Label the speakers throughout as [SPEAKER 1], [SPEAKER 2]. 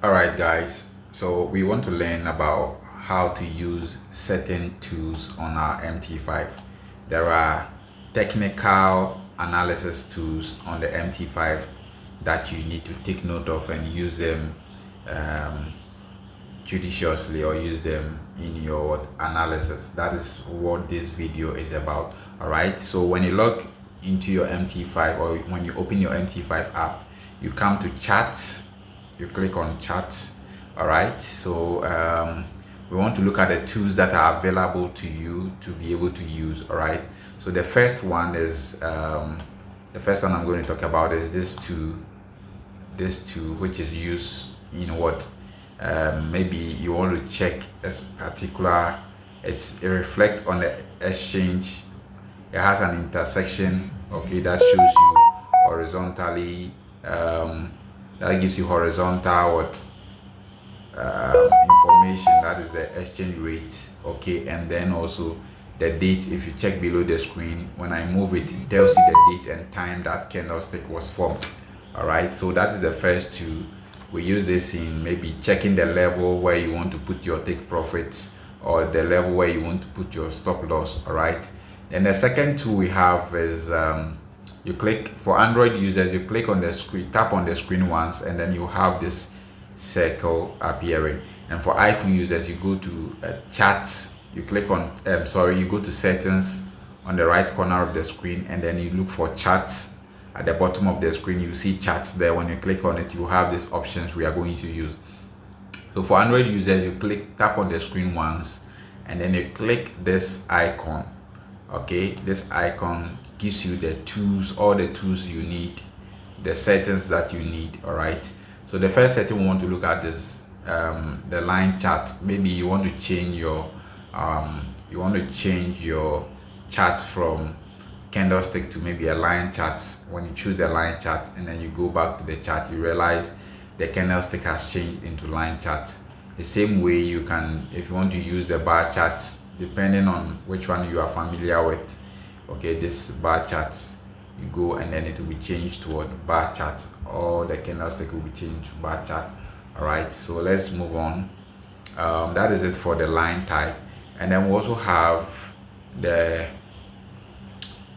[SPEAKER 1] Alright guys, so we want to learn about how to use certain tools on our MT5. There are technical analysis tools on the MT5 that you need to take note of and use them um, judiciously, or use them in your analysis. That is what this video is about. Alright, so when you log into your MT5, or when you open your MT5 app, you come to charts, you click on charts. All right, so we want to look at the tools that are available to you to be able to use. All right, so the first one is the first one I'm going to talk about is this tool which is used in what maybe you want to check a particular, it reflects on the exchange. It has an intersection, okay, that shows you horizontally, that gives you horizontal information, that is the exchange rate, okay, and then also the date. If you check below the screen, when I move it, it tells you the date and time that candlestick was formed. All right, so that is the first two. We use this in maybe checking the level where you want to put your take profits, or the level where you want to put your stop loss. All right, and the second tool we have is you click, for Android users, you click on the screen, tap on the screen once, and then you have this circle appearing. And for iPhone users, you go to charts, you click on you go to settings on the right corner of the screen, and then you look for charts. At the bottom of the screen, you see charts there. When you click on it, you have these options we are going to use. So for Android users, you tap on the screen once, and then you click this icon. Okay, this icon gives you the tools, all the tools you need, the settings that you need. All right, so the first setting we want to look at is the line chart. Maybe you want to change your chart from candlestick to maybe a line chart. When you choose the line chart and then you go back to the chart, you realize the candlestick has changed into line chart. The same way you can, if you want to use the bar charts, depending on which one you are familiar with, okay, this bar chart, you go and then it will be changed to a bar chart, or the candlestick will be changed to bar chart. All right, so let's move on. That is it for the line type. And then we also have the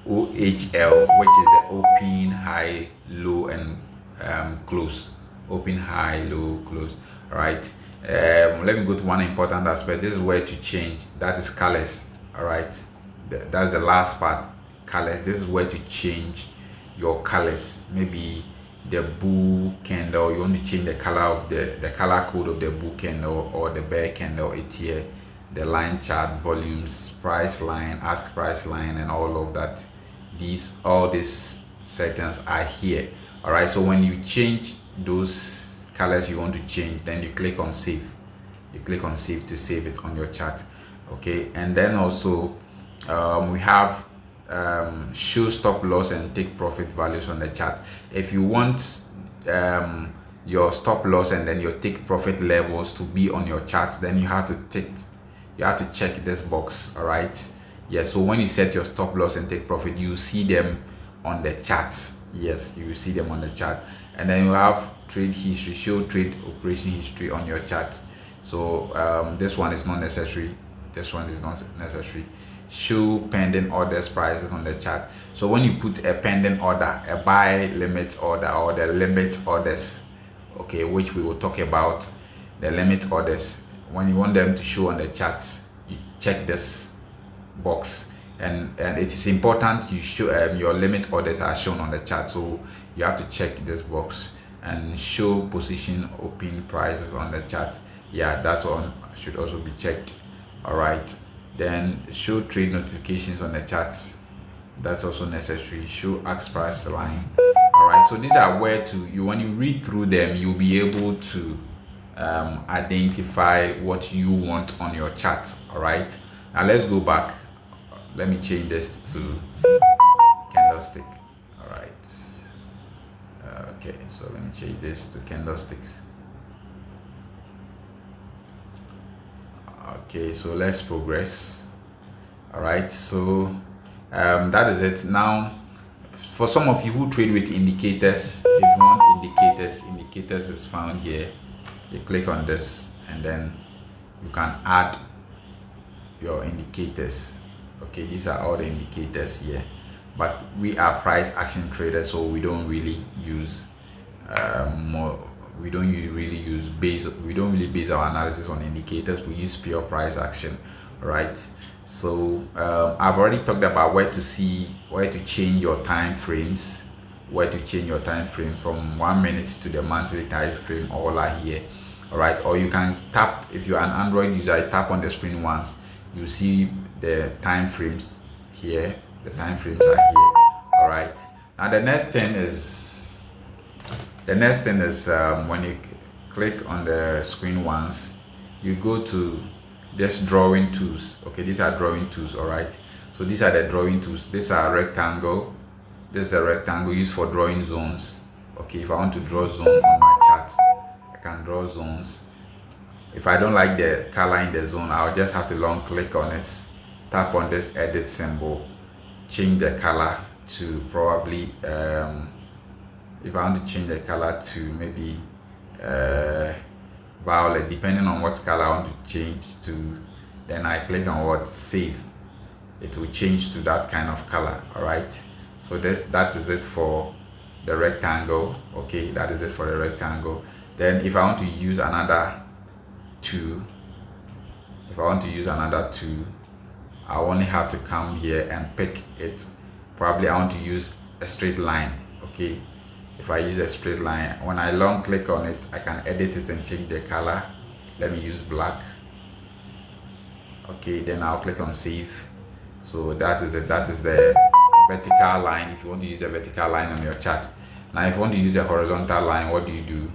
[SPEAKER 1] OHL, which is the open, high, low, and close. Open, high, low, close. All right, let me go to one important aspect. This is where to change, that is colors. All right, that's the last part, colors. This is where to change your colors. Maybe the bull candle, you want to change the color of the color code of the bull candle, or the bear candle. It's here. The line chart, volumes, price line, ask price line, and all of that. All these settings are here. All right, so when you change those colors you want to change, then you click on save. You click on save to save it on your chart. Okay, and then also we have show stop loss and take profit values on the chart. If you want your stop loss and then your take profit levels to be on your chart, then you have to check this box. All right, yeah, so when you set your stop loss and take profit, you see them on the chart. Yes, you will see them on the chart. And then you have trade history, show trade operation history on your chart. So this one is not necessary. This one is not necessary. Show pending orders prices on the chart. So when you put a pending order, a buy limit order, or the limit orders, okay, which we will talk about, the limit orders, when you want them to show on the charts, you check this box, and it is important you show your limit orders are shown on the chart. So you have to check this box, and show position open prices on the chart. Yeah, that one should also be checked. All right, then show trade notifications on the charts. That's also necessary. Show ask price line. All right, so these are where to, when you read through them, you'll be able to identify what you want on your chart. All right, now let's go back. Let me change this to candlestick. All right, okay, so let me change this to candlesticks. Okay, so let's progress. All right, so that is it. Now, for some of you who trade with indicators, if you want indicators is found here. You click on this and then you can add your indicators. Okay, these are all the indicators here, but we are price action traders, so we don't really use we don't really base our analysis on indicators. We use pure price action, right? So I've already talked about where to change your time frames, from 1 minute to the monthly time frame. All are here, all right? Or you can tap, if you're an Android user, you tap on the screen once, you see the time frames here. The time frames are here, all right? Now the next thing is when you click on the screen once, you go to this drawing tools. Okay, these are drawing tools, all right? So these are the drawing tools. These are rectangle. This is a rectangle used for drawing zones. Okay, if I want to draw zone on my chart, I can draw zones. If I don't like the color in the zone, I'll just have to long click on it, tap on this edit symbol, change the color to probably if I want to change the color to maybe violet, depending on what color I want to change to, then I click on what, save. It will change to that kind of color, all right? So that is it for the rectangle. Okay, that is it for the rectangle. Then if I want to use another two, I only have to come here and pick it. Probably I want to use a straight line. Okay, if I use a straight line, when I long click on it, I can edit it and change the color. Let me use black. Okay, then I'll click on save. So that is it. That is the vertical line. If you want to use a vertical line on your chart. Now if you want to use a horizontal line, what do?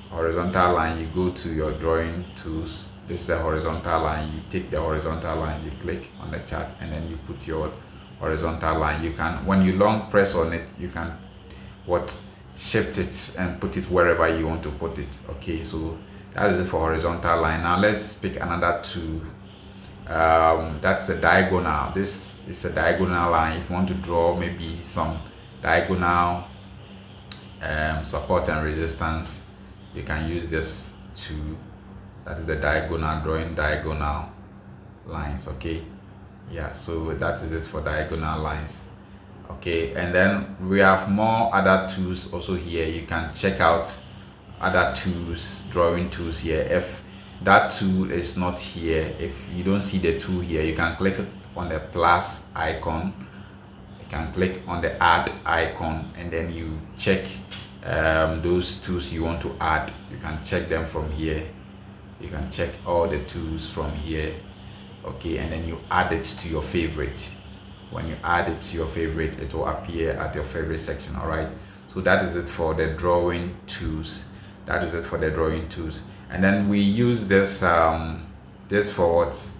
[SPEAKER 1] Horizontal line, you go to your drawing tools. This is a horizontal line. You take the horizontal line, you click on the chart, and then you put your horizontal line. You can, when you long press on it, you can shift it and put it wherever you want to put it. Okay, so that is it for horizontal line. Now let's pick another two. That's a diagonal. This is a diagonal line. If you want to draw maybe some diagonal support and resistance, you can use this to, that is the diagonal, drawing diagonal lines. Okay, yeah, so that is it for diagonal lines. Okay, and then we have more other tools also here. You can check out other tools, drawing tools here. If that tool is not here, if you don't see the tool here, you can click on the plus icon, you can click on the add icon, and then you check those tools you want to add. You can check them from here. You can check all the tools from here. Okay, and then you add it to your favorite. When you add it to your favorite, it will appear at your favorite section. All right, so that is it for the drawing tools. And then we use this for what?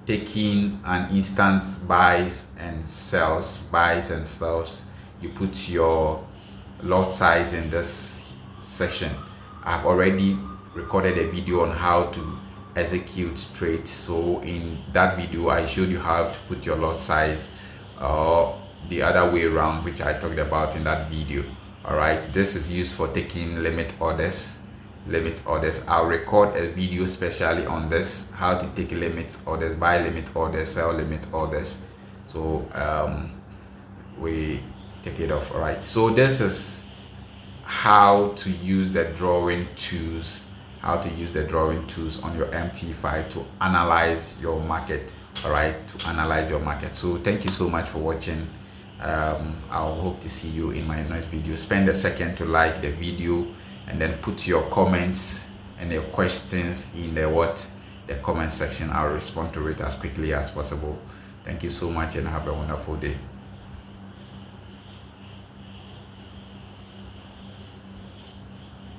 [SPEAKER 1] Taking an instant buys and sells. You put your lot size in this section. I've already recorded a video on how to execute trades. So in that video, I showed you how to put your lot size, or the other way around, which I talked about in that video. All right, this is used for taking limit orders. I'll record a video specially on this, how to take limit orders, buy limit orders, sell limit orders. So we take it off. All right, so this is how to use the drawing tools, on your MT5 to analyze your market. All right, So thank you so much for watching. I hope to see you in my next video. Spend a second to like the video, and then put your comments and your questions in the comment section. I'll respond to it as quickly as possible. Thank you so much, and have a wonderful day.